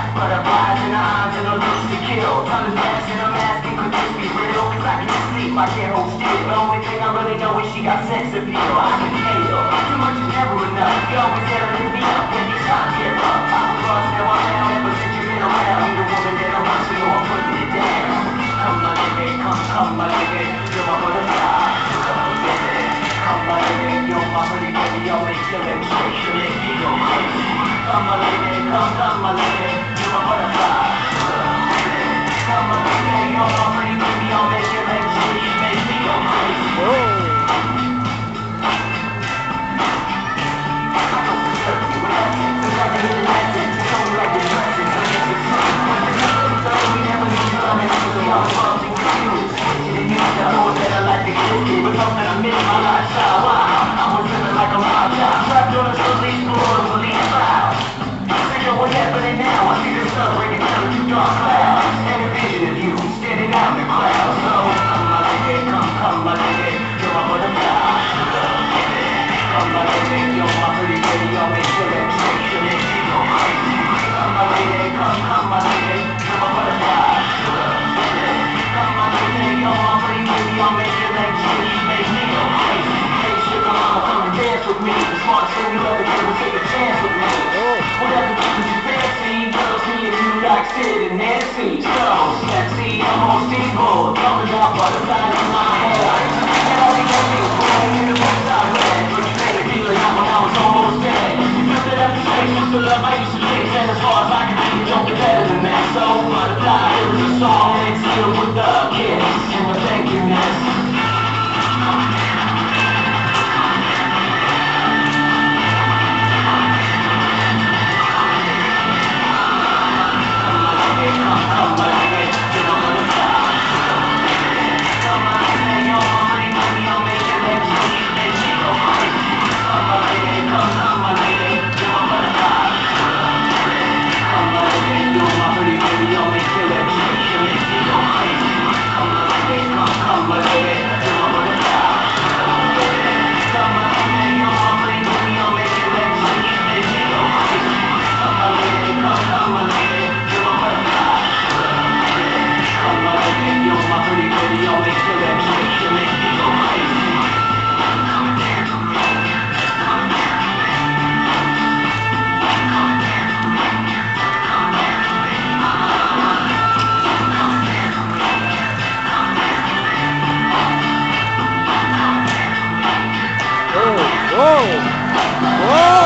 Butterflies in her eyes and her looks to kill. Time is passing, I'm asking, could this be real? Cause I can't sleep, I can't hold still. The only thing I really know is she got sex appeal. I can feel too much is never enough. You always there to lift me up when these times get rough. I'm lost, now I'm down, ever since you've been around. You're the woman that I want, so you know I'm putting it down. Come my lady, come my lady, you're my butterfly. Come my lady, you're my pretty baby, I'll make your legs shake, you make me go crazy. Come my lady, come my lady, you're my butterfly. Come my lady, you're my pretty baby, I'll make your legs shake, you make me go crazy. But something I miss my lifestyle. I was living like a wild child, trapped on a police board, police file. Sick of what's happening now. I see the sun breaking down into dark clouds, and a vision of you standing out in the crowd. So come my lady, come my lady, you're my butterfly. Come my lady, you're my pretty baby, I'll make your legs shake, you make me go crazy. Come my lady, come my lady, you're my butterfly. Come my lady, you're my pretty baby, I'll make your legs shake, you make me go crazy. Hey sugar mama, come and dance with me. The smartest thing you ever did was take a chance with me. Whatever you fancy, girls, me and you like Sid and Nancy. So sexy, I'm on steamboat, coming out butterflies in my hair. And all these things going in the books I read, but you made a deal like when I was almost dead. You felt that after space was the love I used to chase, and as far as I can see, you don't get better than that. So butterfly, it was a song, and it's filled with the kiss and the thank you, miss. Whoa! Whoa!